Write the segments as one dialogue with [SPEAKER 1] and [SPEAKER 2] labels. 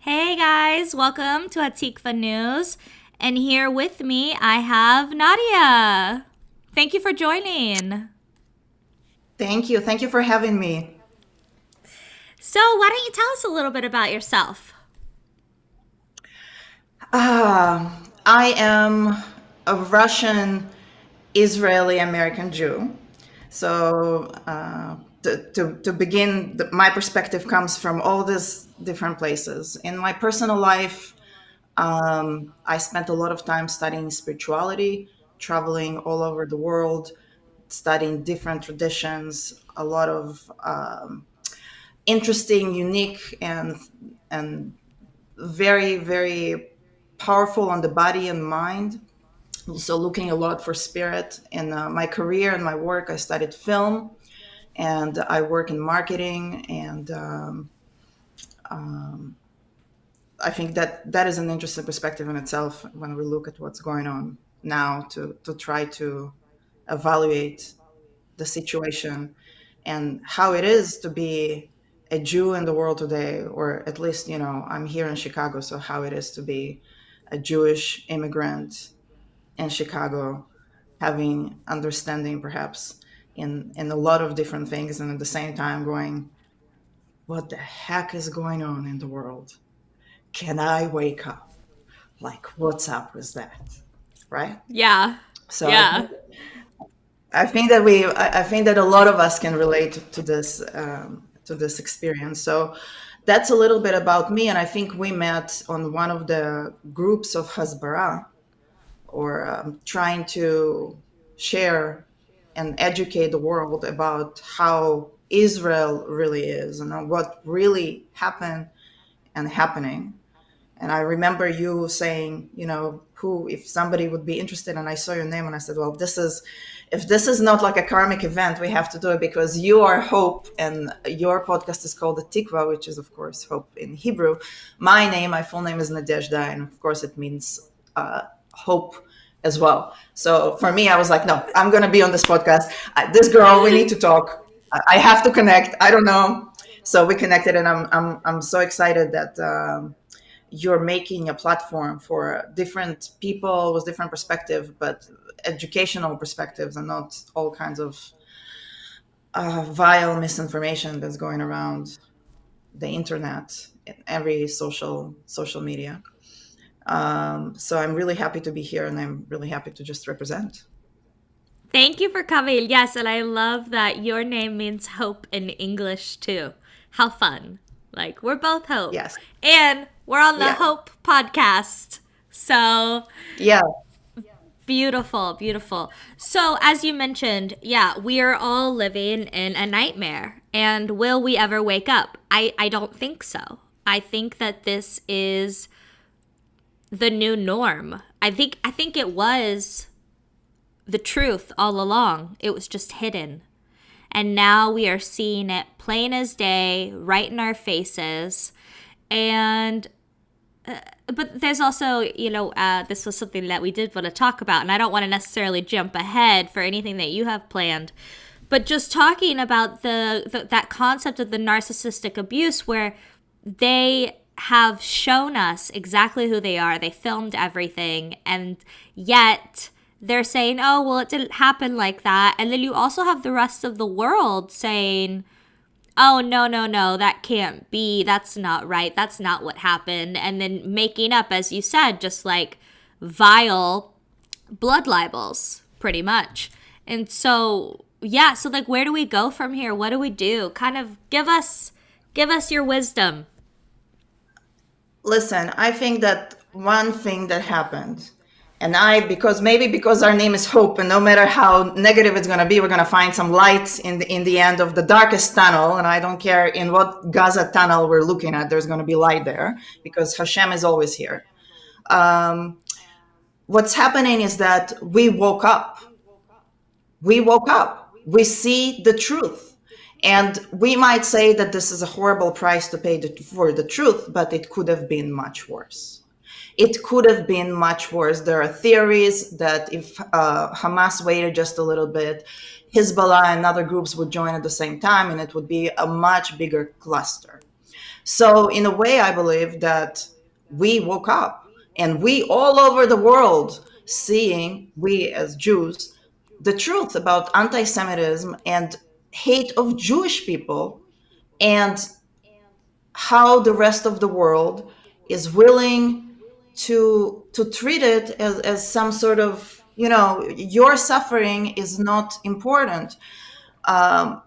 [SPEAKER 1] Hey guys, welcome to Atikva News. And here with me, I have Nadia. Thank you for joining.
[SPEAKER 2] Thank you. Thank you for having me.
[SPEAKER 1] So, why don't you tell us a little bit about yourself?
[SPEAKER 2] I am a Russian Israeli American Jew. So, to begin, my perspective comes from all these different places. In my personal life, I spent a lot of time studying spirituality, traveling all over the world, studying different traditions, a lot of interesting, unique, and very, very powerful on the body and mind. So looking a lot for spirit. In my career and my work, I studied film, and I work in marketing, and I think that that is an interesting perspective in itself when we look at what's going on now, to try to evaluate the situation and how it is to be a Jew in the world today, or at least, I'm here in Chicago, so how it is to be a Jewish immigrant in Chicago, having understanding perhaps in a lot of different things, and at the same time going, what the heck is going on in the world? Can I wake up? Like, what's up with that? Right?
[SPEAKER 1] Yeah,
[SPEAKER 2] So
[SPEAKER 1] yeah.
[SPEAKER 2] I think that a lot of us can relate to this experience. So that's a little bit about me, and I think we met on one of the groups of Hasbara, or trying to share and educate the world about how Israel really is and what really happened and happening. And I remember you saying, who, if somebody would be interested, and I saw your name and I said, well, if this is not like a karmic event, we have to do it because you are hope, and your podcast is called the Tikva, which is, of course, hope in Hebrew. My full name is Nadia, and of course it means hope as well. So for me, I was like, no, I'm going to be on this podcast. This girl, we need to talk. I have to connect. I don't know. So we connected, and I'm so excited that you're making a platform for different people with different perspectives, but educational perspectives, and not all kinds of vile misinformation that's going around the internet and every social media. So I'm really happy to be here, and I'm really happy to just represent.
[SPEAKER 1] Thank you for coming. Yes, and I love that your name means hope in English too. How fun. Like, we're both hope.
[SPEAKER 2] Yes.
[SPEAKER 1] And we're on the
[SPEAKER 2] Yeah.
[SPEAKER 1] Hope podcast. So,
[SPEAKER 2] Yeah.
[SPEAKER 1] beautiful, beautiful. So, as you mentioned, yeah, we are all living in a nightmare. And will we ever wake up? I don't think so. I think that this is the new norm. I think it was the truth all along. It was just hidden. And now we are seeing it plain as day, right in our faces. And but there's also, this was something that we did want to talk about, and I don't want to necessarily jump ahead for anything that you have planned, but just talking about that concept of the narcissistic abuse, where they have shown us exactly who they are. They filmed everything, and yet they're saying, oh, well, it didn't happen like that. And then you also have the rest of the world saying, oh, no, no, no, that can't be. That's not right. That's not what happened. And then making up, as you said, just like vile blood libels, pretty much. And so, yeah, so like, where do we go from here? What do we do? Kind of give us your wisdom.
[SPEAKER 2] Listen, I think that one thing that happened, and because our name is Hope, and no matter how negative it's going to be, we're going to find some light in the end of the darkest tunnel. And I don't care in what Gaza tunnel we're looking at, there's going to be light there because Hashem is always here. What's happening is that we woke up. We woke up. We see the truth. And we might say that this is a horrible price to pay for the truth, but it could have been much worse. It could have been much worse. There are theories that if Hamas waited just a little bit, Hezbollah and other groups would join at the same time, and it would be a much bigger cluster. So in a way, I believe that we woke up, and we all over the world seeing, we as Jews, the truth about anti-Semitism and hate of Jewish people, and how the rest of the world is willing to treat it as some sort of, your suffering is not important. um,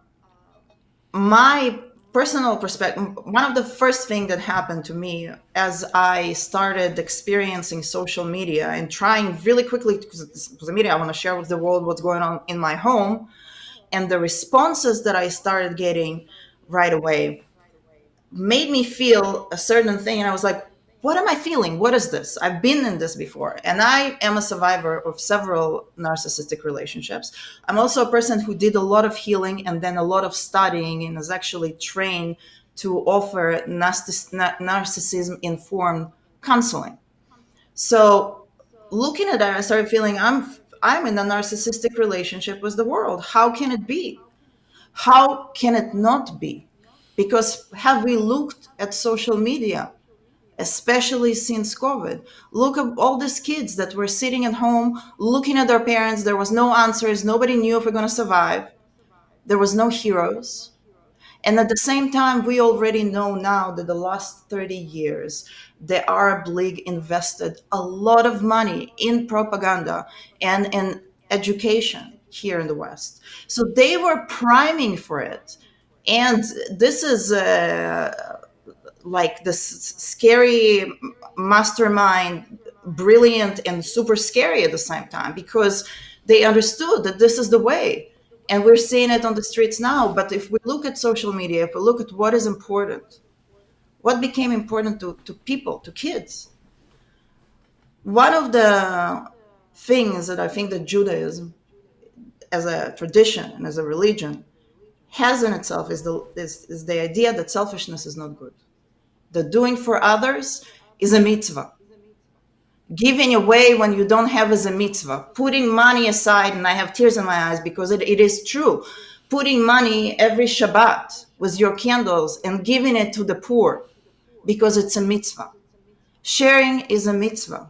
[SPEAKER 2] my personal perspective, one of the first thing that happened to me as I started experiencing social media and trying really quickly, because social media, I want to share with the world what's going on in my home, and the responses that I started getting right away made me feel a certain thing. And I was like, what am I feeling? What is this? I've been in this before. And I am a survivor of several narcissistic relationships. I'm also a person who did a lot of healing and then a lot of studying, and is actually trained to offer narcissism informed counseling. So looking at that, I started feeling I'm in a narcissistic relationship with the world. How can it be? How can it not be? Because have we looked at social media, especially since COVID? Look at all these kids that were sitting at home looking at their parents. There was no answers. Nobody knew if we're going to survive. There was no heroes. And at the same time, we already know now that the last 30 years, the Arab League invested a lot of money in propaganda and in education here in the West. So they were priming for it. And this is like this scary mastermind, brilliant and super scary at the same time, because they understood that this is the way. And we're seeing it on the streets now. But if we look at social media, if we look at what is important, what became important to people, to kids, one of the things that I think that Judaism as a tradition and as a religion has in itself is the idea that selfishness is not good. That doing for others is a mitzvah. Giving away when you don't have is a mitzvah. Putting money aside, and I have tears in my eyes because it is true. Putting money every Shabbat with your candles and giving it to the poor because it's a mitzvah. Sharing is a mitzvah,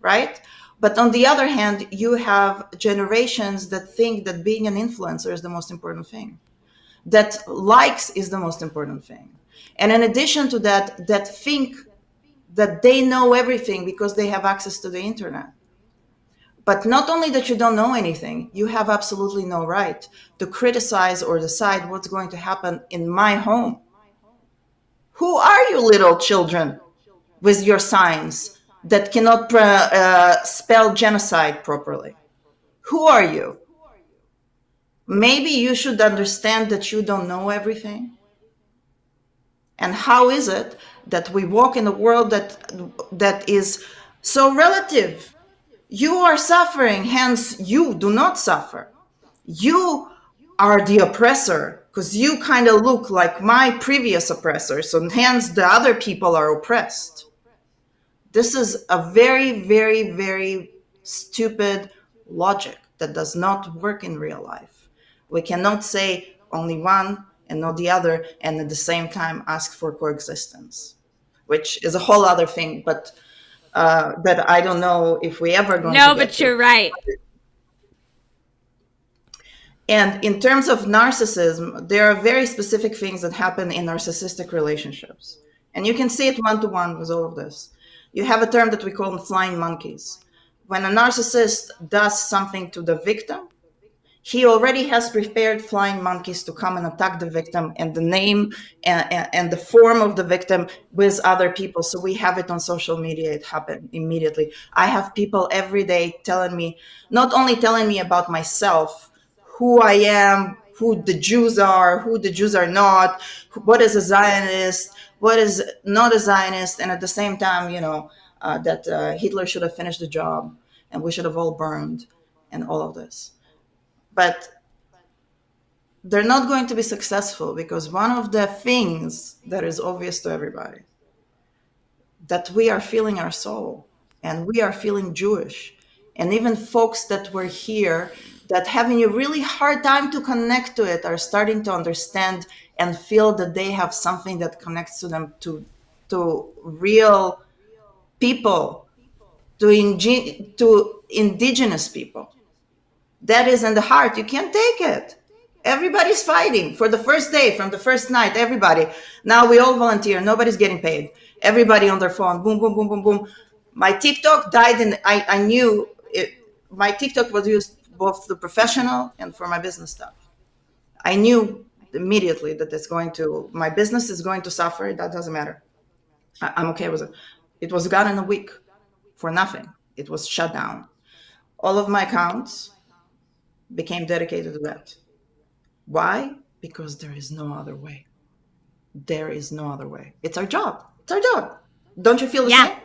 [SPEAKER 2] right? But on the other hand, you have generations that think that being an influencer is the most important thing, that likes is the most important thing. And in addition to that, that think that they know everything because they have access to the internet. But not only that you don't know anything, you have absolutely no right to criticize or decide what's going to happen in my home. Who are you, little children, with your signs that cannot spell genocide properly? Who are you? Maybe you should understand that you don't know everything. And how is it that we walk in a world that is so relative? You are suffering, hence you do not suffer. You are the oppressor because you kind of look like my previous oppressor, so hence the other people are oppressed. This is a very, very, very stupid logic that does not work in real life. We cannot say only one and not the other, and at the same time ask for coexistence, which is a whole other thing, but that I don't know if we ever going to
[SPEAKER 1] No,
[SPEAKER 2] get
[SPEAKER 1] but
[SPEAKER 2] to.
[SPEAKER 1] you're right.
[SPEAKER 2] And in terms of narcissism, there are very specific things that happen in narcissistic relationships. And you can see it one-to-one with all of this. You have a term that we call flying monkeys. When a narcissist does something to the victim, he already has prepared flying monkeys to come and attack the victim and the name and the form of the victim with other people. So we have it on social media. It happened immediately. I have people every day telling me, not only telling me about myself, who I am, who the Jews are, who the Jews are not, what is a Zionist, what is not a Zionist, and at the same time, that Hitler should have finished the job and we should have all burned and all of this. But they're not going to be successful because one of the things that is obvious to everybody, that we are feeling our soul and we are feeling Jewish. And even folks that were here that having a really hard time to connect to it are starting to understand and feel that they have something that connects to them, to real people, to indigenous people. That is in the heart. You can't take it. Everybody's fighting for the first day, from the first night. Everybody. Now we all volunteer. Nobody's getting paid. Everybody on their phone. Boom, boom, boom, boom, boom. My TikTok died, and I knew it. My TikTok was used both the professional and for my business stuff. I knew immediately that my business is going to suffer. That doesn't matter. I'm okay with it. It was gone in a week for nothing. It was shut down. All of my accounts became dedicated to that. Why? Because there is no other way. There is no other way. It's our job. It's our job. Don't you feel the
[SPEAKER 1] Yeah,
[SPEAKER 2] same?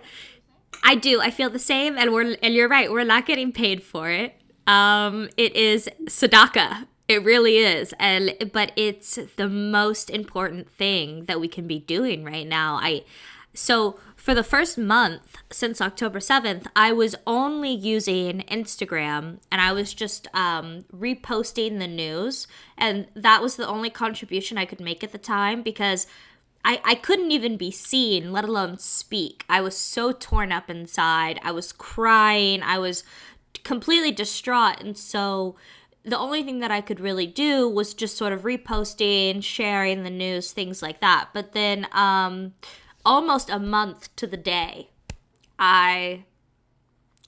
[SPEAKER 1] I do. I feel the same, and you're right. We're not getting paid for it. It is tzedakah. It really is, but it's the most important thing that we can be doing right now. So for the first month since October 7th, I was only using Instagram, and I was just reposting the news, and that was the only contribution I could make at the time, because I couldn't even be seen, let alone speak. I was so torn up inside. I was crying. I was completely distraught. And so the only thing that I could really do was just sort of reposting, sharing the news, things like that. But then almost a month to the day, I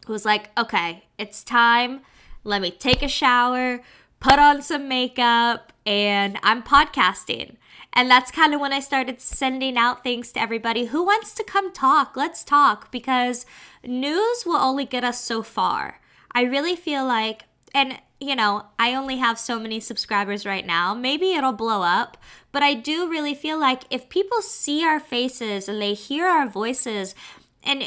[SPEAKER 1] was like, okay, it's time. Let me take a shower, put on some makeup, and I'm podcasting. And that's kind of when I started sending out things to everybody. Who wants to come talk? Let's talk, because news will only get us so far. I really feel like, and I only have so many subscribers right now. Maybe it'll blow up, but I do really feel like if people see our faces and they hear our voices and,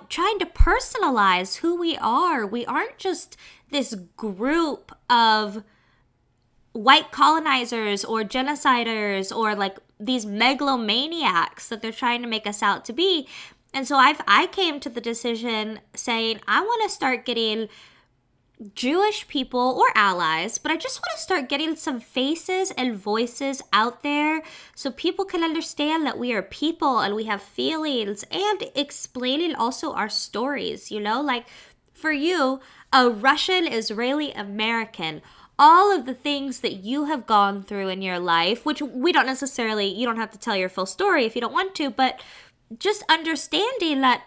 [SPEAKER 1] trying to personalize who we aren't just this group of white colonizers or genociders or like these megalomaniacs that they're trying to make us out to be. And so I came to the decision saying, I want to start getting Jewish people or allies, but I just want to start getting some faces and voices out there so people can understand that we are people and we have feelings, and explaining also our stories, like for you, a Russian, Israeli, American, all of the things that you have gone through in your life, which we don't necessarily, you don't have to tell your full story if you don't want to, but just understanding that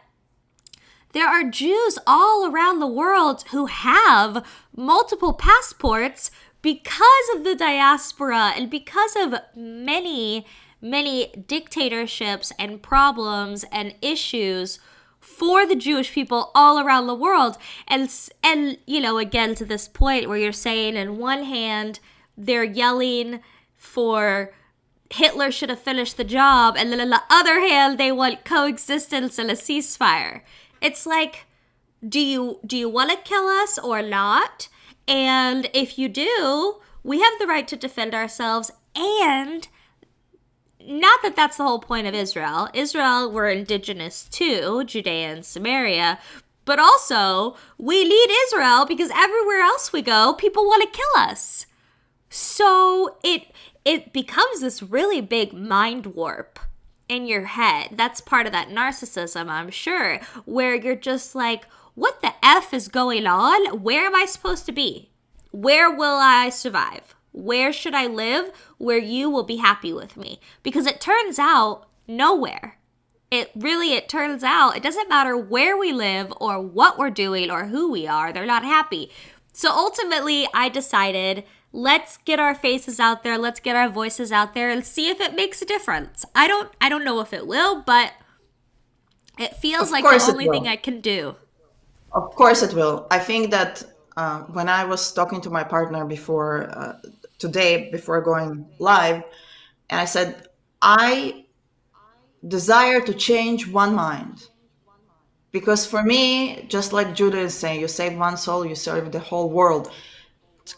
[SPEAKER 1] there are Jews all around the world who have multiple passports because of the diaspora and because of many, many dictatorships and problems and issues for the Jewish people all around the world. And again, to this point where you're saying in one hand, they're yelling for Hitler should have finished the job, and then on the other hand, they want coexistence and a ceasefire. It's like, do you want to kill us or not? And if you do, we have the right to defend ourselves. And not that that's the whole point of Israel. Israel were indigenous too, Judea and Samaria. But also, we need Israel because everywhere else we go, people want to kill us. So it becomes this really big mind warp in your head. That's part of that narcissism, I'm sure, where you're just like, what the F is going on? Where am I supposed to be? Where will I survive? Where should I live where you will be happy with me? Because it turns out nowhere. It turns out it doesn't matter where we live or what we're doing or who we are. They're not happy. So ultimately, I decided, let's get our faces out there. Let's get our voices out there and see if it makes a difference. I don't know if it will, but it feels like the only thing I can do.
[SPEAKER 2] Of course it will. I think that when I was talking to my partner today, before going live, and I said, I desire to change one mind. Because for me, just like Judah is saying, you save one soul, you serve the whole world.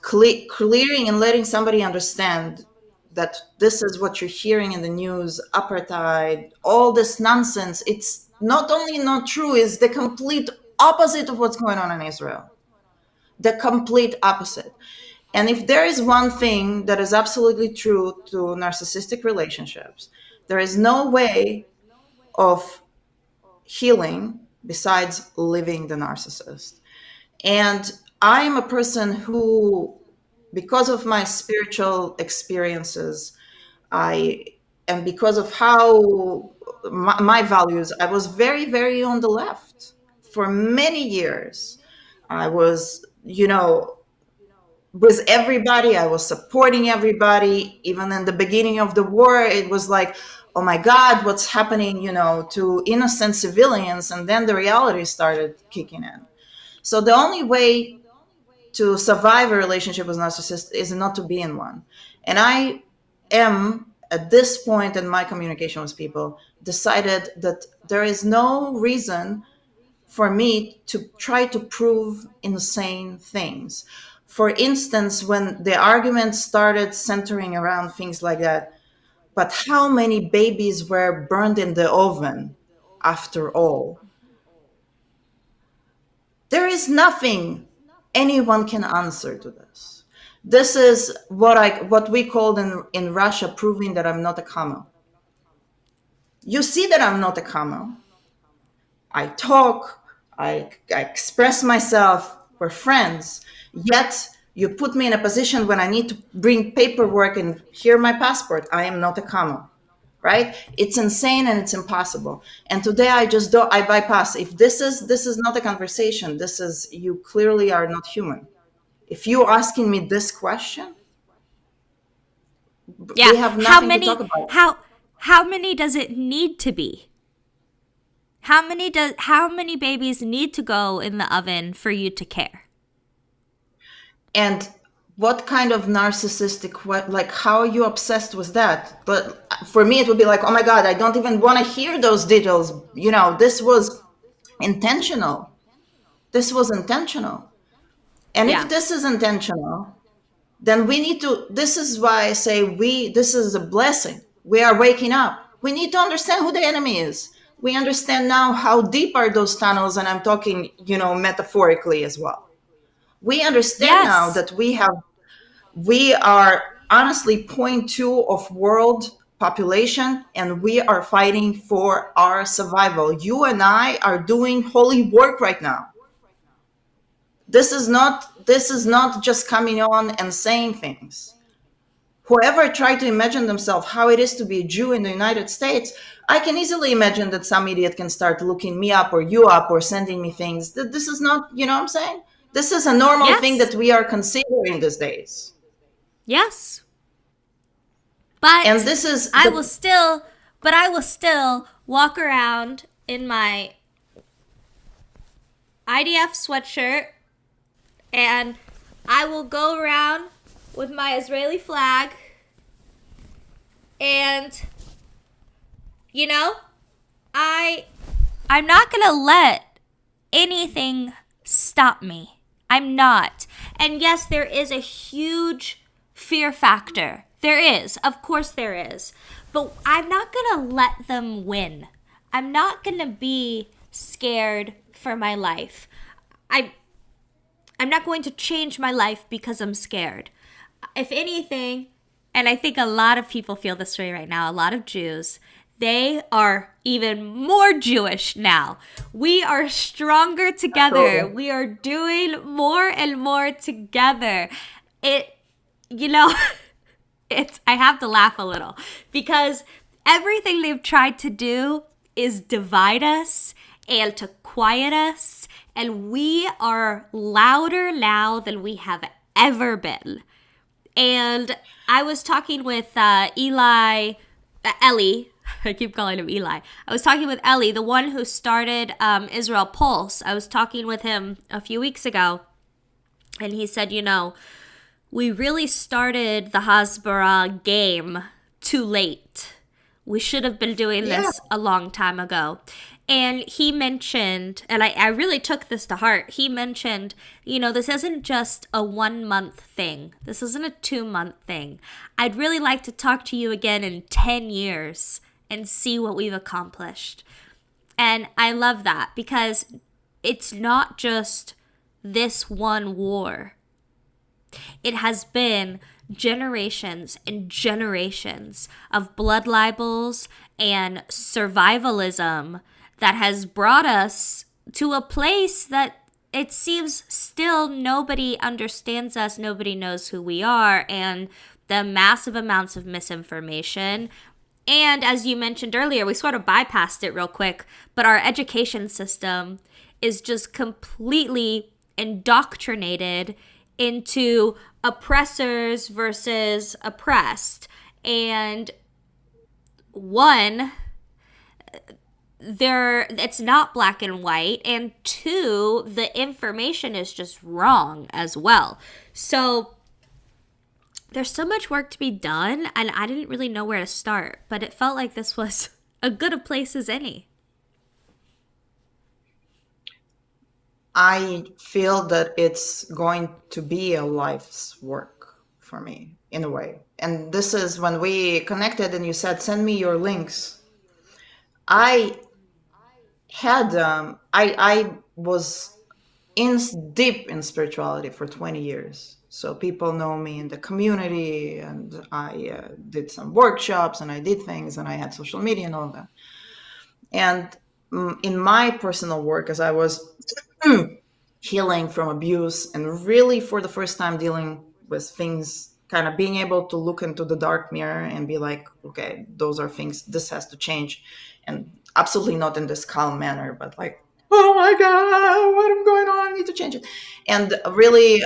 [SPEAKER 2] Clearing and letting somebody understand that this is what you're hearing in the news, apartheid, all this nonsense, it's not only not true, it's the complete opposite of what's going on in Israel. The complete opposite. And if there is one thing that is absolutely true to narcissistic relationships, there is no way of healing besides leaving the narcissist. And I'm a person who, because of my spiritual experiences, I and because of how my values, I was very, very on the left for many years. I was, with everybody. I was supporting everybody. Even in the beginning of the war, it was like, oh my God, what's happening, to innocent civilians? And then the reality started kicking in. So the only way to survive a relationship with a narcissist is not to be in one. And I am, at this point in my communication with people, decided that there is no reason for me to try to prove insane things. For instance, when the argument started centering around things like that, but how many babies were burned in the oven after all? There is nothing anyone can answer to this. This is what we called in Russia proving that I'm not a camel. You see that I'm not a camel. I talk, I express myself, we're friends. Yet you put me in a position when I need to bring paperwork and here my passport. I am not a camel, right? It's insane and it's impossible. And today I bypass. If this is not a conversation, this is, you clearly are not human. If you're asking me this question,
[SPEAKER 1] Yeah.
[SPEAKER 2] we have nothing to talk about.
[SPEAKER 1] How many does it need to be? How many babies need to go in the oven for you to care?
[SPEAKER 2] And what kind of narcissistic, like, how are you obsessed with that? But for me, it would be like, oh my God, I don't even want to hear those details. This was intentional. This was intentional. And
[SPEAKER 1] Yeah.
[SPEAKER 2] if this is intentional, then we need to, this is why I say this is a blessing. We are waking up. We need to understand who the enemy is. We understand now how deep are those tunnels. And I'm talking, metaphorically as well. We understand now
[SPEAKER 1] Yes.
[SPEAKER 2] that we are honestly 0.2 of world population, and we are fighting for our survival. You and I are doing holy work right now. This is not just coming on and saying things. Whoever tried to imagine themselves how it is to be a Jew in the United States, I can easily imagine that some idiot can start looking me up or you up or sending me things. This is not, you know what I'm saying? This is a normal thing
[SPEAKER 1] Yes.
[SPEAKER 2] that we are considering these days.
[SPEAKER 1] Yes.
[SPEAKER 2] And
[SPEAKER 1] But
[SPEAKER 2] this is
[SPEAKER 1] I will still walk around in my IDF sweatshirt, and I will go around with my Israeli flag, and I'm not going to let anything stop me. I'm not. And yes, there is a huge fear factor. There is. Of course there is. But I'm not going to let them win. I'm not going to be scared for my life. I'm not going to change my life because I'm scared. If anything, and I think a lot of people feel this way right now, a lot of Jews, they are even more Jewish now. We are stronger together.
[SPEAKER 2] Absolutely.
[SPEAKER 1] We are doing more and more together. It's, I have to laugh a little because everything they've tried to do is divide us and to quiet us. And we are louder now than we have ever been. And I was talking with Eli, I keep calling him Eli. I was talking with Eli, the one who started Israel Pulse. I was talking with him a few weeks ago. And he said, we really started the Hasbara game too late. We should have been doing this a long time ago. And he mentioned, and I really took this to heart, he mentioned, this isn't just a 1 month thing. This isn't a 2 month thing. I'd really like to talk to you again in 10 years and see what we've accomplished. And I love that because it's not just this one war. It has been generations and generations of blood libels and survivalism that has brought us to a place that it seems still nobody understands us, nobody knows who we are, and the massive amounts of misinformation. And as you mentioned earlier, we sort of bypassed it real quick, but our education system is just completely indoctrinated into oppressors versus oppressed. And one, it's not black and white, and two, the information is just wrong as well. So there's so much work to be done, and I didn't really know where to start, but it felt like this was a good a place as any.
[SPEAKER 2] I feel that it's going to be a life's work for me in a way. And this is when we connected and you said, send me your links. I had, I was in deep in spirituality for 20 years. So people know me in the community, and I did some workshops and I did things and I had social media and all of that. And in my personal work, as I was healing from abuse and really for the first time dealing with things, kind of being able to look into the dark mirror and be like, okay, those are things, this has to change. And absolutely not in this calm manner, but like, oh my God, what is going on? I need to change it. And really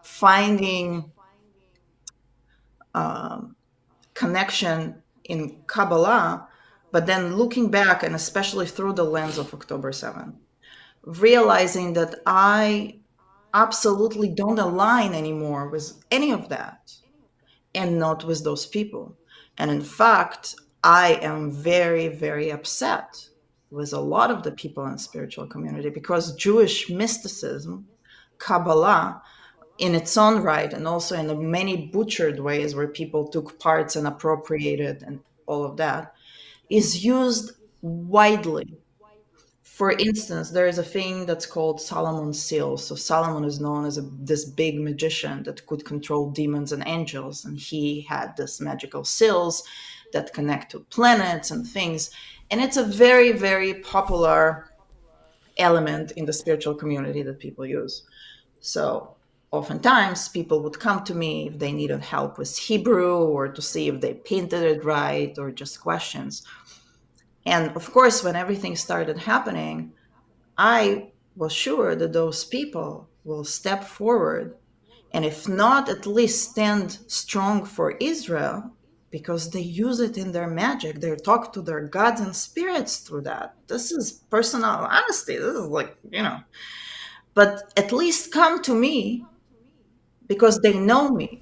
[SPEAKER 2] finding connection in Kabbalah, but then looking back, and especially through the lens of October 7th, realizing that I absolutely don't align anymore with any of that, and not with those people. And in fact, I am very, very upset with a lot of the people in the spiritual community, because Jewish mysticism, Kabbalah, in its own right, and also in the many butchered ways where people took parts and appropriated and all of that, is used widely. For instance, there is a thing that's called Solomon's seal. So Solomon is known as this big magician that could control demons and angels, and he had this magical seals that connect to planets and things. And it's a very, very popular element in the spiritual community that people use. So oftentimes people would come to me if they needed help with Hebrew, or to see if they painted it right, or just questions. And of course, when everything started happening, I was sure that those people will step forward, and if not, at least stand strong for Israel, because they use it in their magic. They talk to their gods and spirits through that. This is personal honesty. This is like, but at least come to me because they know me,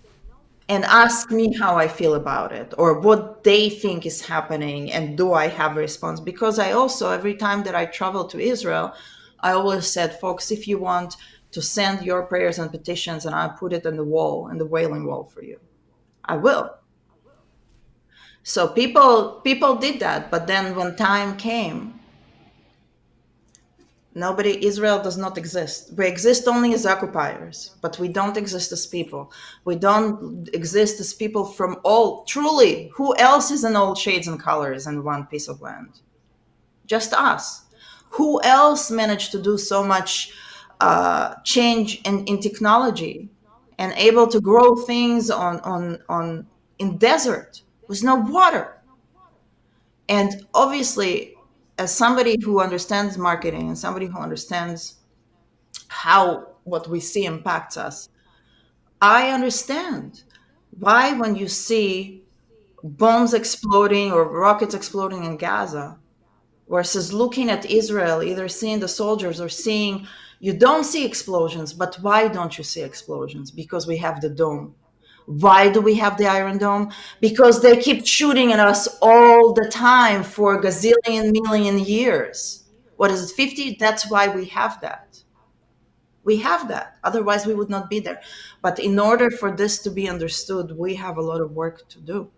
[SPEAKER 2] and ask me how I feel about it, or what they think is happening, and do I have a response? Because I also, every time that I travel to Israel, I always said, folks, if you want to send your prayers and petitions, and I put it on the wall, in the Wailing Wall for you, I will. So people did that, but then when time came, Israel does not exist. We exist only as occupiers, but we don't exist as people. We don't exist as people from all, truly, who else is in all shades and colors in one piece of land? Just us. Who else managed to do so much change in technology, and able to grow things in desert with no water? And obviously, as somebody who understands marketing and somebody who understands how what we see impacts us, I understand why, when you see bombs exploding or rockets exploding in Gaza, versus looking at Israel, either seeing the soldiers or seeing, you don't see explosions. But why don't you see explosions? Because we have the dome. Why do we have the Iron Dome? Because they keep shooting at us all the time for a gazillion million years. What is it, 50? That's why we have that. We have that. Otherwise, we would not be there. But in order for this to be understood, we have a lot of work to do.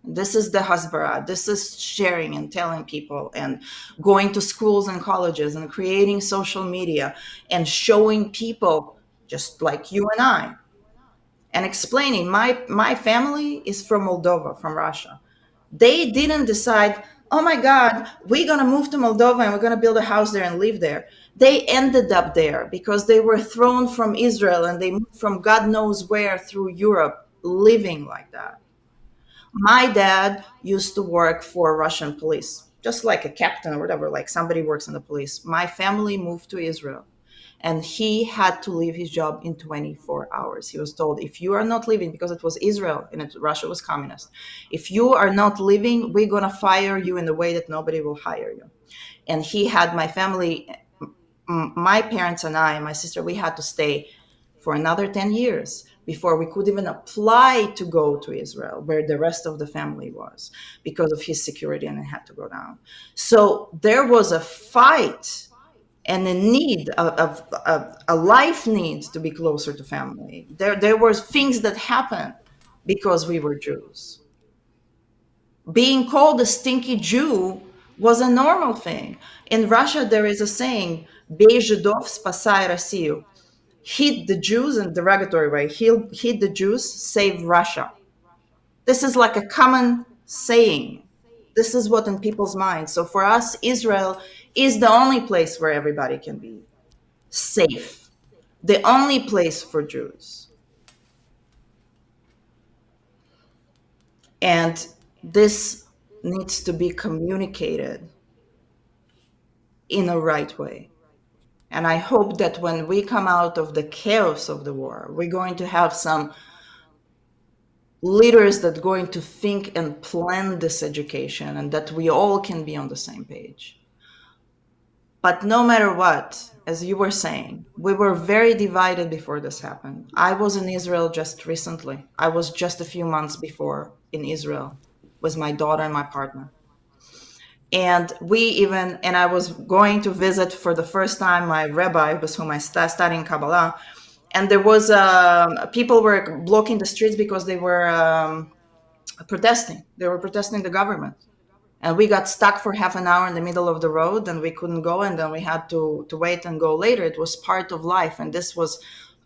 [SPEAKER 2] This is the hasbara. This is sharing and telling people, and going to schools and colleges and creating social media and showing people just like you and I, and explaining my family is from Moldova, from Russia. They didn't decide, oh my God, we're going to move to Moldova and we're going to build a house there and live there. They ended up there because they were thrown from Israel and they moved from God knows where through Europe, living like that. My dad used to work for Russian police, just like a captain or whatever, like somebody works in the police. My family moved to Israel and he had to leave his job in 24 hours. He was told, if you are not leaving, because it was Israel and Russia was communist, if you are not leaving, we're going to fire you in a way that nobody will hire you. And he had my family, my parents and I, and my sister, we had to stay for another 10 years before we could even apply to go to Israel, where the rest of the family was, because of his security, and it had to go down. So there was a fight and a need of a life need to be closer to family. There were things that happened because we were Jews. Being called a stinky Jew was a normal thing. In Russia, there is a saying, "Бей жидов, спасай Россию." Hit the Jews in a derogatory way. Hit the Jews, save Russia. This is like a common saying. This is what in people's minds. So for us, Israel is the only place where everybody can be safe. The only place for Jews. And this needs to be communicated in a right way. And I hope that when we come out of the chaos of the war, we're going to have some leaders that are going to think and plan this education, and that we all can be on the same page. But no matter what, as you were saying, we were very divided before this happened. I was in Israel just recently. I was just a few months before in Israel with my daughter and my partner. And I was going to visit for the first time my rabbi with whom I studying Kabbalah. And there was people were blocking the streets because they were protesting. They were protesting the government. And we got stuck for half an hour in the middle of the road and we couldn't go. And then we had to wait and go later. It was part of life. And this was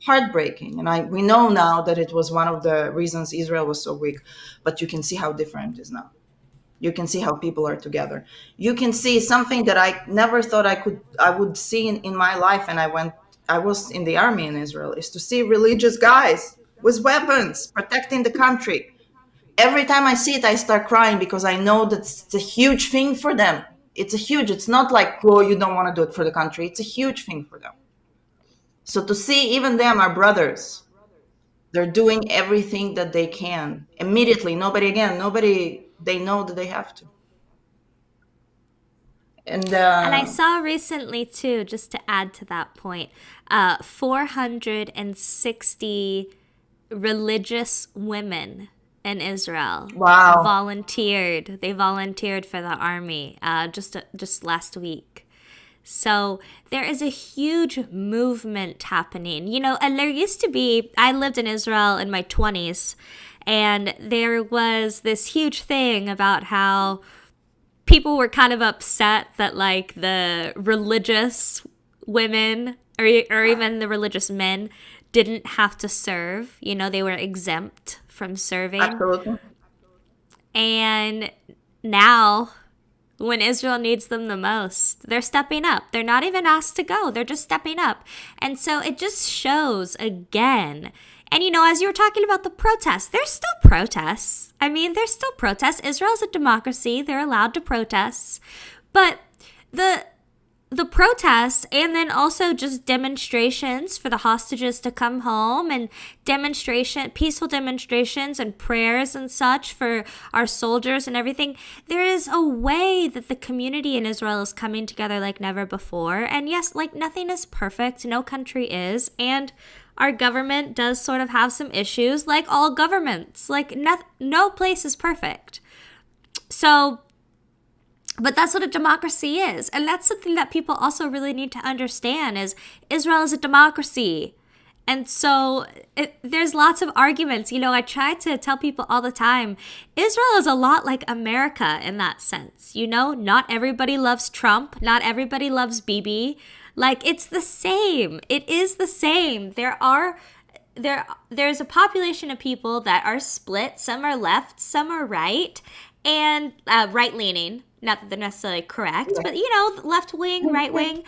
[SPEAKER 2] heartbreaking. And we know now that it was one of the reasons Israel was so weak. But you can see how different it is now. You can see how people are together. You can see something that I never thought I would see in my life. And I was in the army in Israel, is to see religious guys with weapons protecting the country. Every time I see it, I start crying because I know that it's a huge thing for them. It's not like, oh, you don't want to do it for the country. It's a huge thing for them. So to see even them, our brothers, they're doing everything that they can immediately. They know that they have to. And
[SPEAKER 1] I saw recently too, just to add to that point, 460 religious women in Israel
[SPEAKER 2] wow.
[SPEAKER 1] volunteered. They volunteered for the army just last week. So there is a huge movement happening. And there used to be, I lived in Israel in my 20s, and there was this huge thing about how people were kind of upset that like the religious women or even the religious men didn't have to serve. They were exempt from serving.
[SPEAKER 2] Absolutely.
[SPEAKER 1] And now, when Israel needs them the most, they're stepping up. They're not even asked to go. They're just stepping up. And so it just shows again. And, as you were talking about the protests, there's still protests. There's still protests. Israel's a democracy. They're allowed to protest. But the protests, and then also just demonstrations for the hostages to come home, and peaceful demonstrations and prayers and such for our soldiers and everything. There is a way that the community in Israel is coming together like never before. And yes, like nothing is perfect. No country is. And our government does sort of have some issues, like all governments. Like no place is perfect. So, but that's what a democracy is. And that's something that people also really need to understand is Israel is a democracy. And so there's lots of arguments. I try to tell people all the time, Israel is a lot like America in that sense. Not everybody loves Trump. Not everybody loves Bibi. Like it's the same. It is the same. There's a population of people that are split. Some are left, some are right, and right leaning. Not that they're necessarily correct, but left wing, right wing,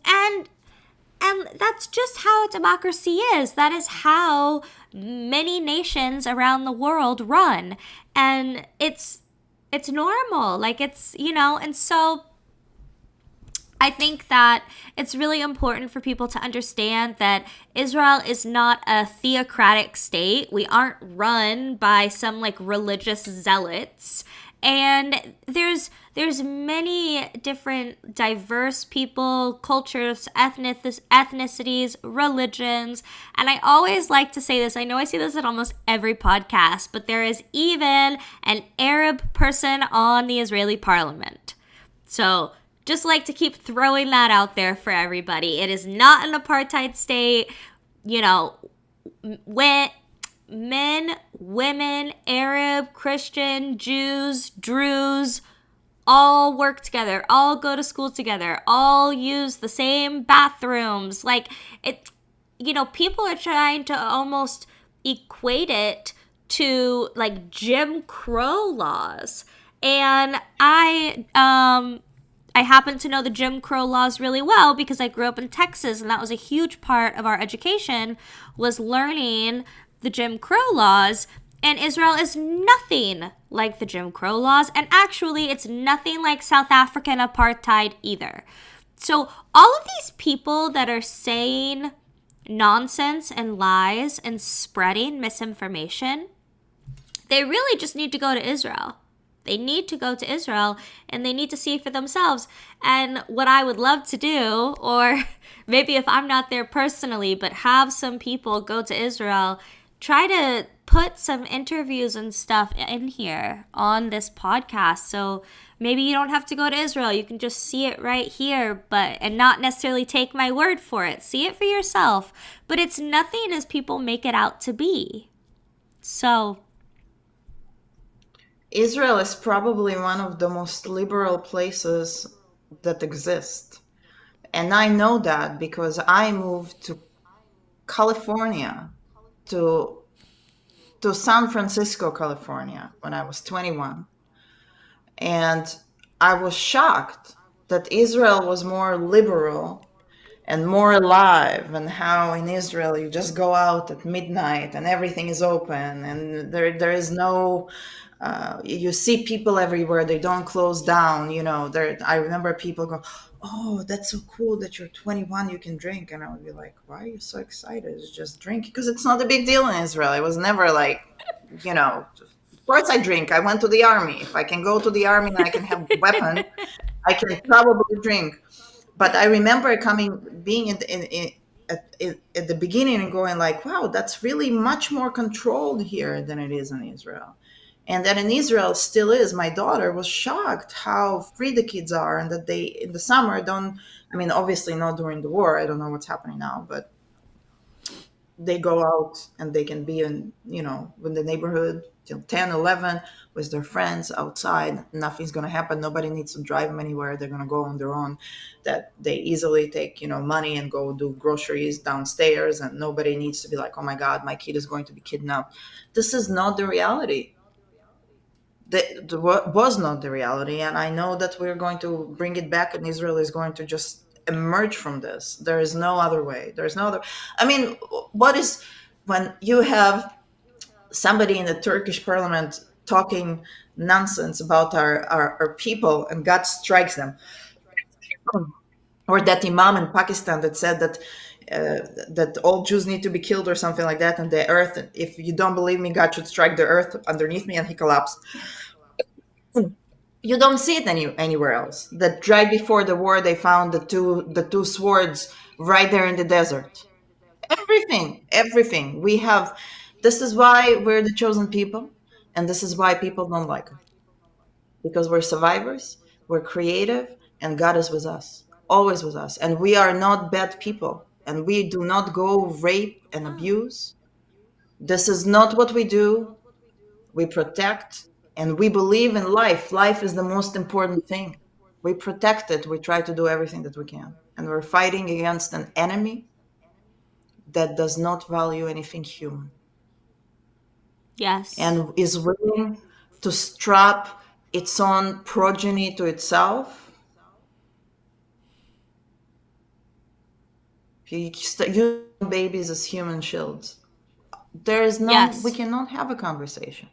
[SPEAKER 1] and that's just how a democracy is. That is how many nations around the world run, and it's normal. Like and so I think that it's really important for people to understand that Israel is not a theocratic state. We aren't run by some like religious zealots. And there's many different diverse people, cultures, ethnicities, religions. And I always like to say this. I know I say this at almost every podcast, but there is even an Arab person on the Israeli parliament. So just like to keep throwing that out there for everybody. It is not an apartheid state. When men, women, Arab, Christian, Jews, Druze, all work together, all go to school together, all use the same bathrooms. Like people are trying to almost equate it to like Jim Crow laws. And I happen to know the Jim Crow laws really well because I grew up in Texas, and that was a huge part of our education, was learning the Jim Crow laws. And Israel is nothing like the Jim Crow laws, and actually it's nothing like South African apartheid either. So all of these people that are saying nonsense and lies and spreading misinformation, they really just need to go to Israel. They need to go to Israel, and they need to see for themselves. And what I would love to do, or maybe if I'm not there personally, but have some people go to Israel, try to put some interviews and stuff in here on this podcast. So maybe you don't have to go to Israel. You can just see it right here, and not necessarily take my word for it. See it for yourself. But it's nothing as people make it out to be. So
[SPEAKER 2] Israel is probably one of the most liberal places that exist. And I know that because I moved to California, to San Francisco, California, when I was 21. And I was shocked that Israel was more liberal and more alive, and how in Israel you just go out at midnight and everything is open, and there is no you see people everywhere. They don't close down. I remember people go, "Oh, that's so cool that you're 21, you can drink," and I would be like, "Why are you so excited? Just drink," because it's not a big deal in Israel. It was never like, of course I drink. I went to the army. If I can go to the army and I can have a weapon, I can probably drink. But I remember being at the beginning and going like, wow, that's really much more controlled here than it is in Israel. And that in Israel still is. My daughter was shocked how free the kids are, and that they, in the summer, obviously not during the war. I don't know what's happening now, but they go out and they can be in the neighborhood till 10, 11 with their friends outside. Nothing's going to happen. Nobody needs to drive them anywhere. They're going to go on their own. That they easily take money and go do groceries downstairs, and nobody needs to be like, oh my God, my kid is going to be kidnapped. This is not the reality. That was not the reality. And I know that we're going to bring it back, and Israel is going to just emerge from this. There is no other way. There's no other. What is when you have somebody in the Turkish parliament talking nonsense about our people, and God strikes them, or that imam in Pakistan that said that all Jews need to be killed or something like that, and the earth, if you don't believe me, God should strike the earth underneath me, and he collapsed. You don't see it anywhere else. That right before the war, they found the two swords right there in the desert. Everything we have. This is why we're the chosen people, and this is why people don't like us, because we're survivors, we're creative, and God is with us, always with us, and we are not bad people, and we do not go rape and abuse. This is not what we do. We protect, and we believe in life. Life is the most important thing. We protect it. We try to do everything that we can. and we're fighting against an enemy that does not value anything human
[SPEAKER 1] Yes.
[SPEAKER 2] and is willing to strap its own progeny to itself, you use babies as human shields. We
[SPEAKER 1] Yes.
[SPEAKER 2] cannot have a conversation.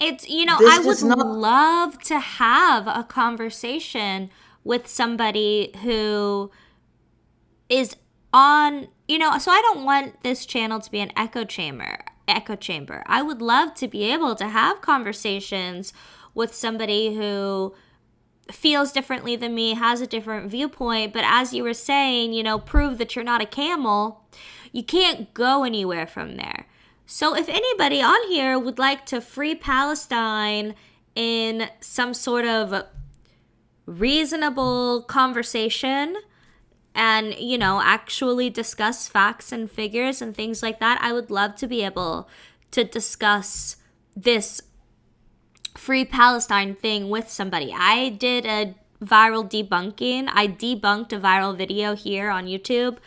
[SPEAKER 1] It's, I
[SPEAKER 2] This
[SPEAKER 1] would
[SPEAKER 2] is not,
[SPEAKER 1] love to have a conversation with somebody who is on, so I don't want this channel to be an echo chamber. Echo chamber. I would love to be able to have conversations with somebody who feels differently than me, has a different viewpoint, but as you were saying, prove that you're not a camel. You can't go anywhere from there. So if anybody on here would like to free Palestine in some sort of reasonable conversation and, actually discuss facts and figures and things like that, I would love to be able to discuss this free Palestine thing with somebody. I did a viral debunking. I debunked a viral video here on YouTube,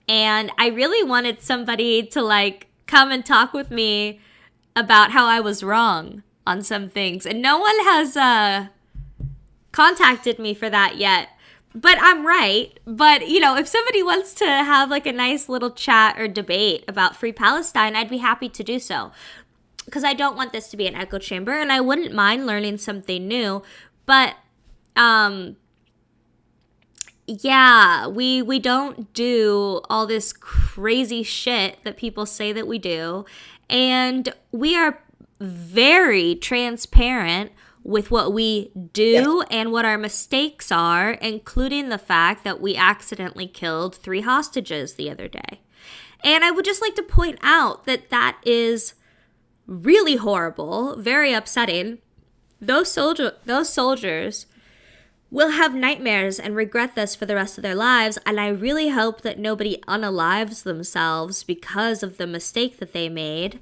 [SPEAKER 1] and I really wanted somebody to come and talk with me about how I was wrong on some things. And no one has contacted me for that yet. But I'm right. But, if somebody wants to have a nice little chat or debate about free Palestine, I'd be happy to do so. Because I don't want this to be an echo chamber, and I wouldn't mind learning something new. But, yeah, we don't do all this crazy shit that people say that we do. And we are very transparent with what we do and what our mistakes are, including the fact that we accidentally killed 3 hostages the other day. And I would just like to point out that that is really horrible, very upsetting. Those soldiers will have nightmares and regret this for the rest of their lives, and I really hope that nobody unalives themselves because of the mistake that they made.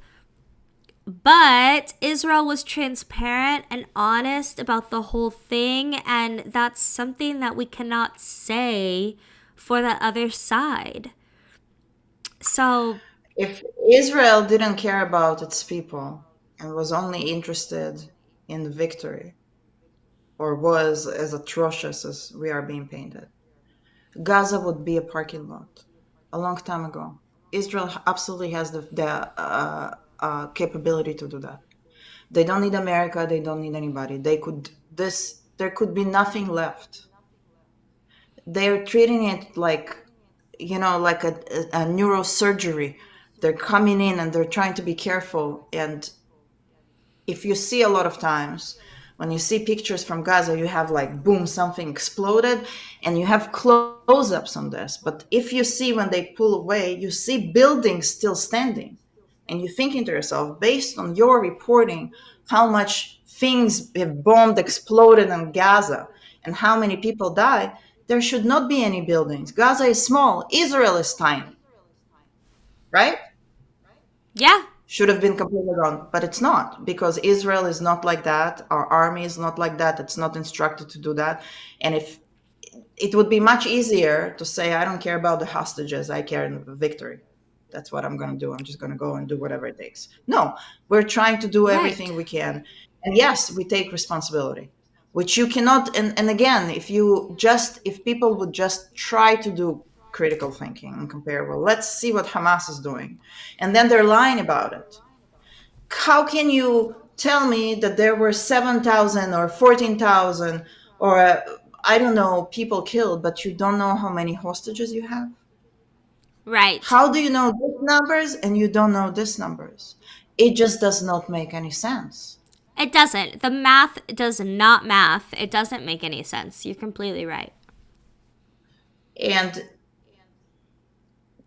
[SPEAKER 1] But Israel was transparent and honest about the whole thing, and that's something that we cannot say for the other side. So,
[SPEAKER 2] if Israel didn't care about its people and was only interested in victory, or was as atrocious as we are being painted, Gaza would be a parking lot a long time ago. Israel absolutely has the capability to do that. They don't need America. They don't need anybody. There could be nothing left. They're treating it like a neurosurgery. They're coming in and they're trying to be careful. And if you see a lot of times, when you see pictures from Gaza, you have boom, something exploded, and you have close-ups on this. But if you see when they pull away, you see buildings still standing. And you're thinking to yourself, based on your reporting, how much things have bombed, exploded in Gaza, and how many people died, there should not be any buildings. Gaza is small. Israel is tiny. Right?
[SPEAKER 1] yeah.
[SPEAKER 2] Should have been completely wrong, but it's not, because Israel is not like that. Our army is not like that. It's not instructed to do that. And if it would be much easier to say, I don't care about the hostages, I care in victory. That's what I'm going to do. I'm just going to go and do whatever it takes. No, we're trying to do everything
[SPEAKER 1] Right.
[SPEAKER 2] we can. And yes, we take responsibility, which you cannot. And again, if people would just try to do critical thinking and compare, well, let's see what Hamas is doing. And then they're lying about it. How can you tell me that there were 7,000 or 14,000 or I don't know, people killed, but you don't know how many hostages you have?
[SPEAKER 1] Right.
[SPEAKER 2] How do you know these numbers and you don't know these numbers? It just does not make any sense.
[SPEAKER 1] It doesn't. The math does not math. It doesn't make any sense. You're completely right.
[SPEAKER 2] And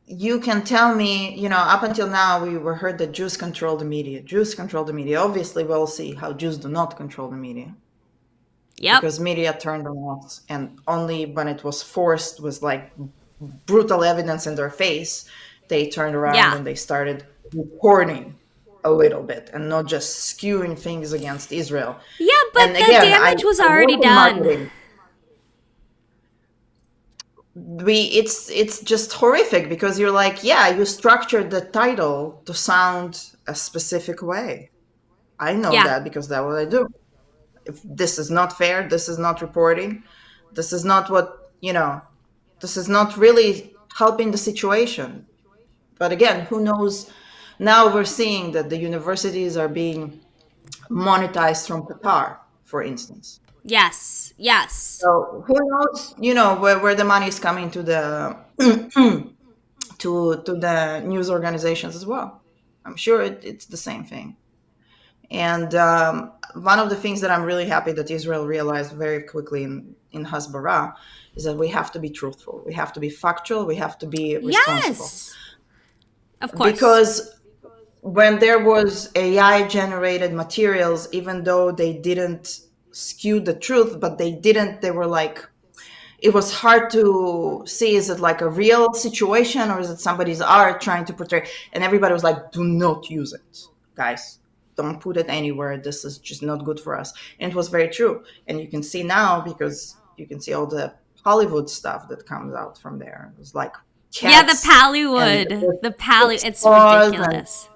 [SPEAKER 2] you can tell me, up until now, we were heard that Jews control the media. Jews control the media. Obviously, we'll see how Jews do not control the media.
[SPEAKER 1] Yep.
[SPEAKER 2] Because media turned on us, and only when it was forced, was brutal evidence in their face, they turned around
[SPEAKER 1] Yeah.
[SPEAKER 2] and they started reporting a little bit and not just skewing things against Israel.
[SPEAKER 1] Yeah, but
[SPEAKER 2] And
[SPEAKER 1] the
[SPEAKER 2] again,
[SPEAKER 1] damage was
[SPEAKER 2] I
[SPEAKER 1] already
[SPEAKER 2] work in
[SPEAKER 1] done.
[SPEAKER 2] marketing. it's just horrific, because you're like, yeah, you structured the title to sound a specific way. I know
[SPEAKER 1] Yeah.
[SPEAKER 2] that because that's what I do. If this is not fair, this is not reporting, this is not what, this is not really helping the situation. But again, who knows? Now we're seeing that the universities are being monetized from Qatar, for instance.
[SPEAKER 1] Yes. Yes.
[SPEAKER 2] So who knows, where the money is coming to the to the news organizations as well. I'm sure it's the same thing. And one of the things that I'm really happy that Israel realized very quickly in Hasbara is that we have to be truthful, we have to be factual, we have to be responsible.
[SPEAKER 1] Yes. Of course.
[SPEAKER 2] Because when there was AI generated materials, even though they didn't skew the truth, but they were like, it was hard to see, is it like a real situation or is it somebody's art trying to portray? And everybody was like, do not use it, guys. Don't put it anywhere. This is just not good for us. And it was very true. And you can see now, because you can see all the Hollywood stuff that comes out from there. It was like
[SPEAKER 1] Yeah, the
[SPEAKER 2] cats and
[SPEAKER 1] Pallywood. The Pally. It's
[SPEAKER 2] paws and
[SPEAKER 1] ridiculous.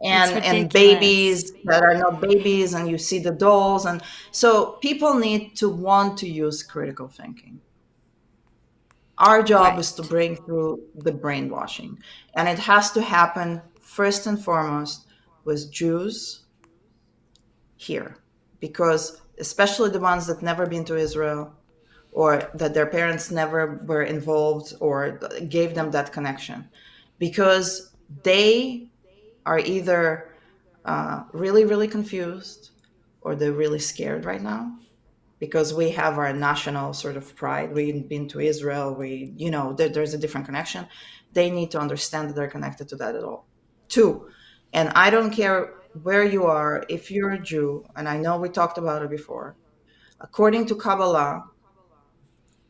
[SPEAKER 1] It's
[SPEAKER 2] and
[SPEAKER 1] ridiculous.
[SPEAKER 2] babies that are not babies, and you see the dolls. And so people need to want to use critical thinking. Our job is to
[SPEAKER 1] Right.
[SPEAKER 2] bring through the brainwashing, and it has to happen first and foremost with Jews here, because especially the ones that never been to Israel, or that their parents never were involved or gave them that connection, because they are either really, really confused, or they're really scared right now, because we have our national sort of pride. We've been to Israel. There's a different connection. They need to understand that they're connected to that at all. Two, and I don't care where you are, if you're a Jew, and I know we talked about it before, according to Kabbalah,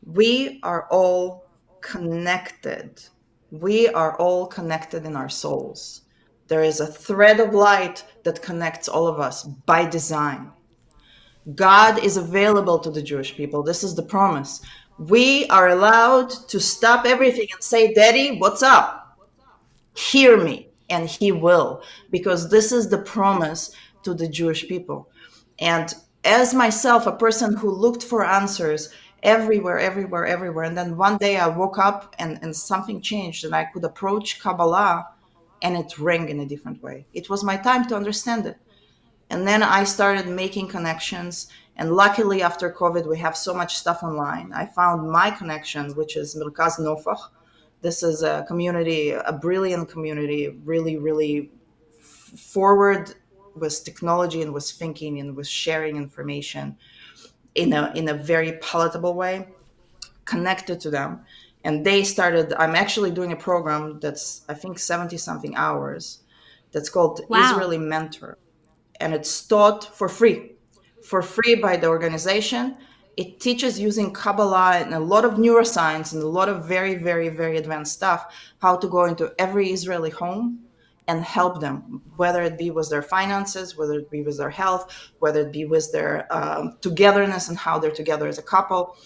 [SPEAKER 2] we are all connected. We are all connected in our souls. There is a thread of light that connects all of us by design. God is available to the Jewish people. This is the promise. We are allowed to stop everything and say, Daddy, what's up? Hear me. And he will, because this is the promise to the Jewish people. And as myself, a person who looked for answers everywhere, everywhere, everywhere. And then one day I woke up and something changed, and I could approach Kabbalah and it rang in a different way. It was my time to understand it. And then I started making connections. And luckily, after COVID, we have so much stuff online. I found my connection, which is Mirkaz Nofach. This is a community, a brilliant community, really, really forward with technology and with thinking and with sharing information in a very palatable way, connected to them. And they started, I'm actually doing a program that's, I think, 70 something hours, that's called
[SPEAKER 1] Wow.
[SPEAKER 2] Israeli Mentor, and it's taught for free by the organization. It teaches using Kabbalah and a lot of neuroscience and a lot of very, very, very advanced stuff, how to go into every Israeli home and help them, whether it be with their finances, whether it be with their health, whether it be with their togetherness and how they're together as a couple.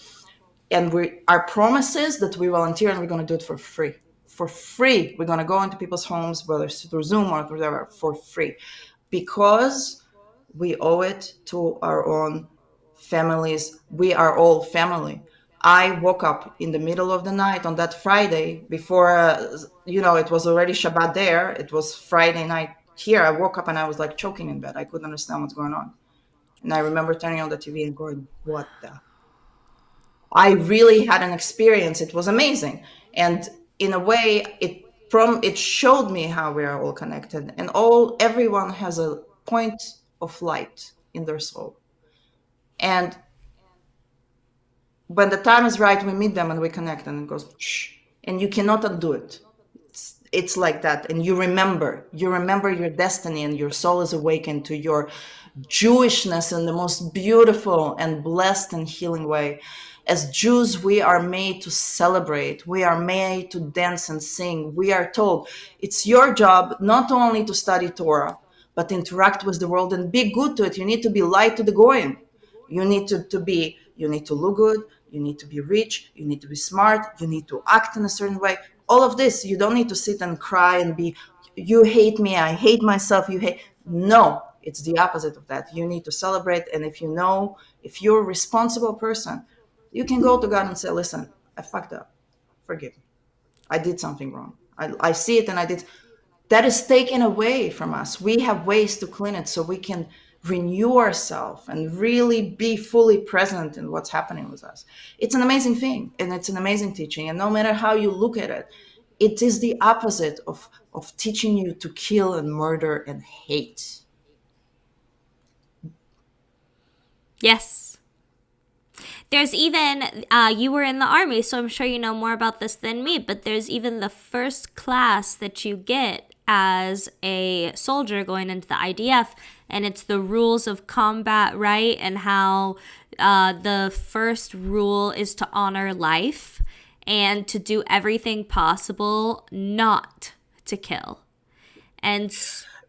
[SPEAKER 2] And our promise is that we volunteer and we're going to do it for free. For free, we're going to go into people's homes, whether it's through Zoom or whatever, for free, because we owe it to our own families. We are all family. I woke up in the middle of the night on that Friday before, it was already Shabbat there. It was Friday night here. I woke up and I was like choking in bed. I couldn't understand what's going on. And I remember turning on the TV and going, what the? I really had an experience. It was amazing. And in a way, it showed me how we are all connected, and everyone has a point of light in their soul. And when the time is right, we meet them and we connect, and it goes, shh, and you cannot undo it. It's like that. And you remember your destiny, and your soul is awakened to your Jewishness in the most beautiful and blessed and healing way. As Jews, we are made to celebrate. We are made to dance and sing. We are told it's your job not only to study Torah, but interact with the world and be good to it. You need to be light to the goyim. You need to look good. You need to be rich. You need to be smart. You need to act in a certain way. All of this, you don't need to sit and cry and be, you hate me, I hate myself, you hate. No, it's the opposite of that. You need to celebrate. And if you know, if you're a responsible person, you can go to God and say, listen, I fucked up. Forgive me. I did something wrong. I see it and I did. That is taken away from us. We have ways to clean it so we can renew ourselves and really be fully present in what's happening with us. It's an amazing thing and it's an amazing teaching. And no matter how you look at it, it is the opposite of teaching you to kill and murder and hate.
[SPEAKER 1] Yes. There's even, you were in the army, so I'm sure you know more about this than me, but there's even the first class that you get as a soldier going into the IDF, and it's the rules of combat, right? And how the first rule is to honor life and to do everything possible not to kill. And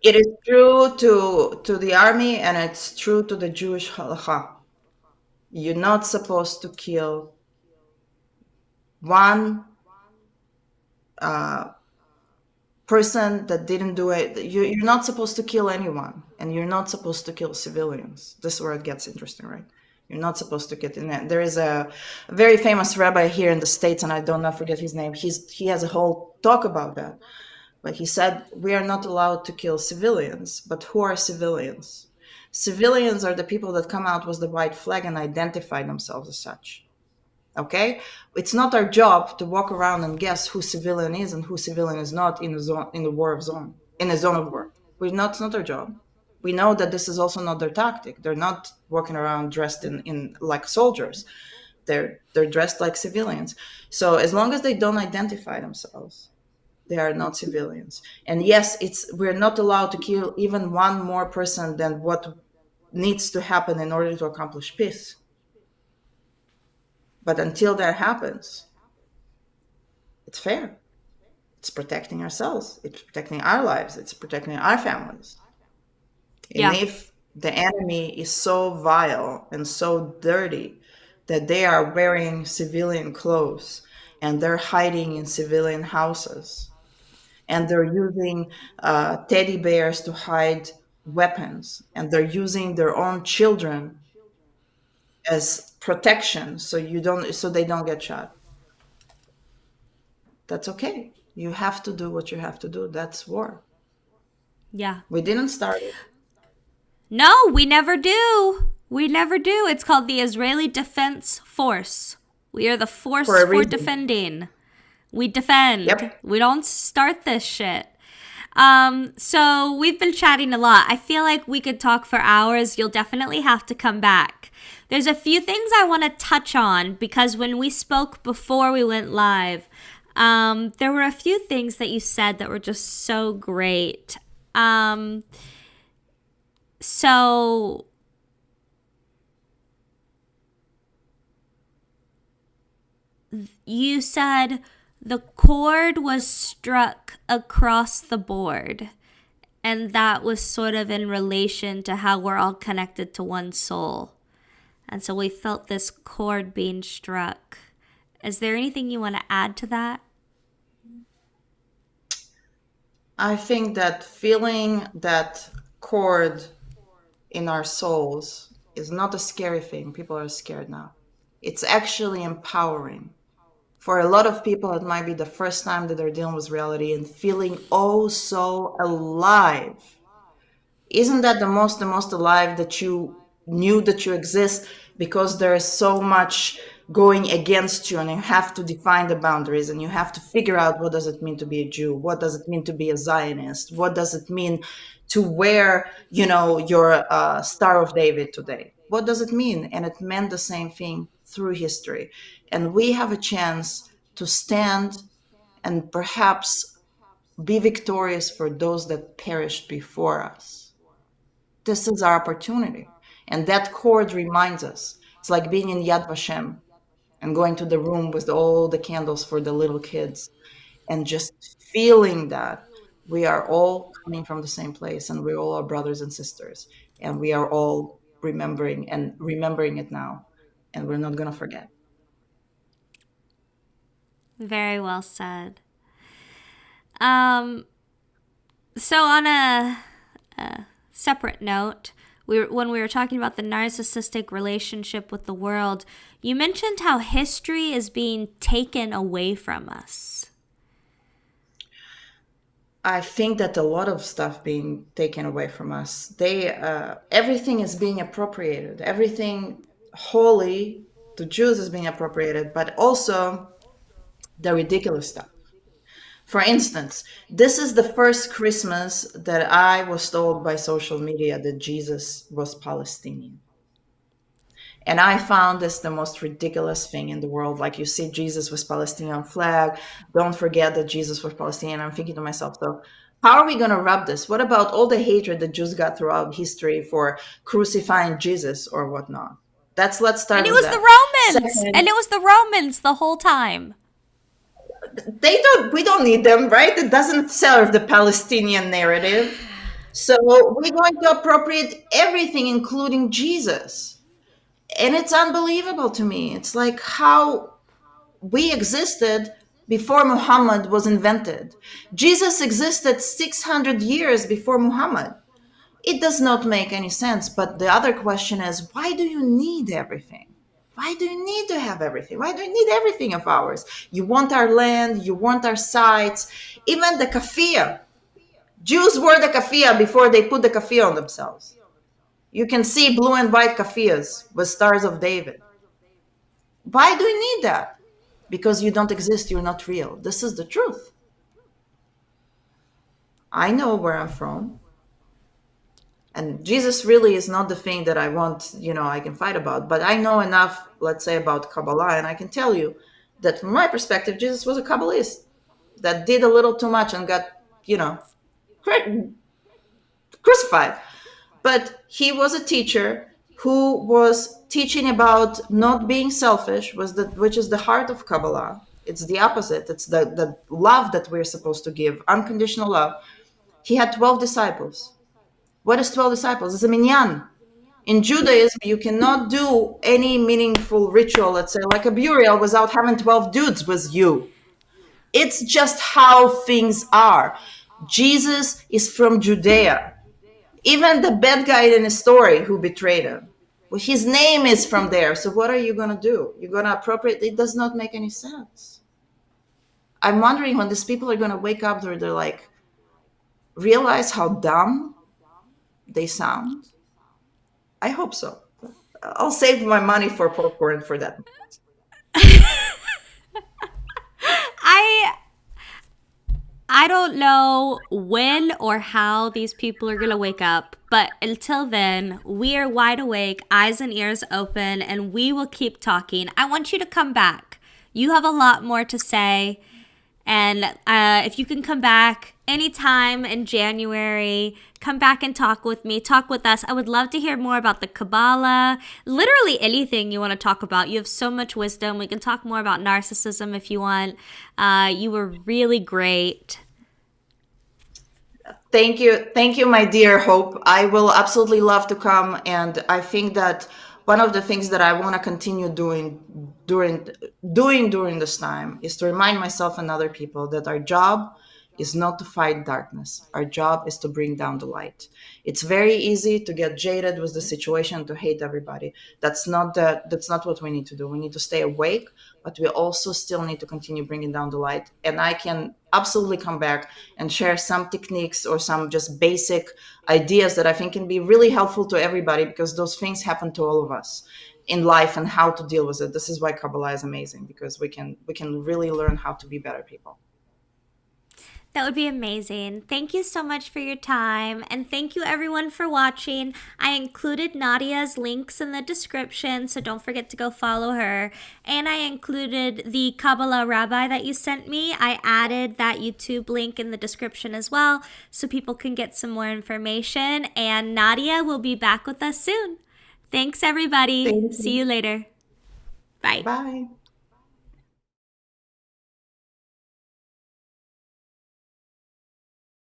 [SPEAKER 2] It is true to the army and it's true to the Jewish halacha. You're not supposed to kill one person that didn't do it. You're not supposed to kill anyone, and you're not supposed to kill civilians. This is where it gets interesting, right? You're not supposed to get in there. There is a very famous rabbi here in the States, and I don't know, forget his name. He has a whole talk about that. But he said, we are not allowed to kill civilians. But who are civilians? Civilians are the people that come out with the white flag and identify themselves as such. Okay? It's not our job to walk around and guess who civilian is and who civilian is not in a zone, in a zone of war. It's not our job. We know that this is also not their tactic. They're not walking around dressed in like soldiers. They're dressed like civilians. So as long as they don't identify themselves, they are not civilians. And yes, we're not allowed to kill even one more person than what needs to happen in order to accomplish peace. But until that happens, it's fair. It's protecting ourselves. It's protecting our lives. It's protecting our families. And
[SPEAKER 1] yeah.
[SPEAKER 2] if the enemy is so vile and so dirty that they are wearing civilian clothes and they're hiding in civilian houses and they're using teddy bears to hide weapons and they're using their own children as protection so they don't get shot, that's okay. You have to do what you have to do. That's war.
[SPEAKER 1] Yeah.
[SPEAKER 2] We didn't start it.
[SPEAKER 1] No, we never do. We never do. It's called the Israeli Defense Force. We are the force
[SPEAKER 2] For a
[SPEAKER 1] for
[SPEAKER 2] reason.
[SPEAKER 1] defending. We defend.
[SPEAKER 2] Yep.
[SPEAKER 1] We don't start this shit. So we've been chatting a lot. I feel like we could talk for hours. You'll definitely have to come back. There's a few things I want to touch on because when we spoke before we went live, there were a few things that you said that were just so great. So you said the chord was struck across the board, and that was sort of in relation to how we're all connected to one soul. And so we felt this chord being struck. Is there anything you want to add to that?
[SPEAKER 2] I think that feeling that chord in our souls is not a scary thing. People are scared now. It's actually empowering. For a lot of people, it might be the first time that they're dealing with reality and feeling oh so alive. Isn't that the most alive that you knew that you exist, because there is so much going against you and you have to define the boundaries and you have to figure out what does it mean to be a Jew? What does it mean to be a Zionist? What does it mean to wear, your Star of David today? What does it mean? And it meant the same thing through history. And we have a chance to stand and perhaps be victorious for those that perished before us. This is our opportunity. And that chord reminds us. It's like being in Yad Vashem and going to the room with all the candles for the little kids and just feeling that we are all coming from the same place and we're all our brothers and sisters. And we are all remembering it now. And we're not going to forget.
[SPEAKER 1] Very well said. Um, so on a separate note, when we were talking about the narcissistic relationship with the world, you mentioned how history is being taken away from us.
[SPEAKER 2] I think that a lot of stuff being taken away from us. Everything is being appropriated. Everything holy to Jews is being appropriated, but also the ridiculous stuff. For instance, this is the first Christmas that I was told by social media that Jesus was Palestinian. And I found this the most ridiculous thing in the world. Like, you see Jesus with Palestinian flag. Don't forget that Jesus was Palestinian. I'm thinking to myself, so how are we going to rub this? What about all the hatred that Jews got throughout history for crucifying Jesus or whatnot? Let's
[SPEAKER 1] And
[SPEAKER 2] start
[SPEAKER 1] it
[SPEAKER 2] with
[SPEAKER 1] was the
[SPEAKER 2] that.
[SPEAKER 1] Romans!
[SPEAKER 2] Second,
[SPEAKER 1] And it was the Romans the whole time.
[SPEAKER 2] we don't need them, right? It doesn't serve the Palestinian narrative. So we're going to appropriate everything, including Jesus. And it's unbelievable to me. It's like how we existed before Muhammad was invented. Jesus existed 600 years before Muhammad. It does not make any sense. But the other question is, why do you need everything? Why do you need to have everything? Why do you need everything of ours? You want our land, you want our sites, even the kafir. Jews wore the kafir before they put the kafir on themselves. You can see blue and white kafirs with stars of David. Why do you need that? Because you don't exist, you're not real. This is the truth. I know where I'm from. And Jesus really is not the thing that I want, I can fight about. But I know enough, let's say, about Kabbalah, and I can tell you that from my perspective, Jesus was a Kabbalist that did a little too much and got, crucified. But he was a teacher who was teaching about not being selfish, which is the heart of Kabbalah. It's the opposite. It's the love that we're supposed to give, unconditional love. He had 12 disciples. What is 12 disciples? It's a minyan. In Judaism, you cannot do any meaningful ritual, let's say, like a burial, without having 12 dudes with you. It's just how things are. Jesus is from Judea. Even the bad guy in his story who betrayed him, well, his name is from there. So what are you going to do? You're going to appropriate? It does not make any sense. I'm wondering when these people are going to wake up, they're like, realize how dumb they sound. I hope so. I'll save my money for popcorn for that.
[SPEAKER 1] I don't know when or how these people are going to wake up, but until then, we are wide awake, eyes and ears open, and we will keep talking. I want you to come back. You have a lot more to say, and if you can come back anytime in January, come back and talk with me, talk with us. I would love to hear more about the Kabbalah, literally anything you want to talk about. You have so much wisdom. We can talk more about narcissism if you want. You were really great.
[SPEAKER 2] Thank you, my dear Hope. I will absolutely love to come, and I think that one of the things that I want to continue doing during this time is to remind myself and other people that our job is not to fight darkness. Our job is to bring down the light. It's very easy to get jaded with the situation, to hate everybody. That's not what we need to do. We need to stay awake, but we also still need to continue bringing down the light. And I can absolutely come back and share some techniques or some just basic ideas that I think can be really helpful to everybody, because those things happen to all of us in life, and how to deal with it. This is why Kabbalah is amazing, because we can really learn how to be better people.
[SPEAKER 1] That would be amazing. Thank you so much for your time. And thank you everyone for watching. I included Nadia's links in the description, so don't forget to go follow her. And I included the Kabbalah rabbi that you sent me. I added that YouTube link in the description as well, so people can get some more information. And Nadia will be back with us soon. Thanks everybody.
[SPEAKER 2] Thank you.
[SPEAKER 1] See you later. Bye.
[SPEAKER 2] Bye.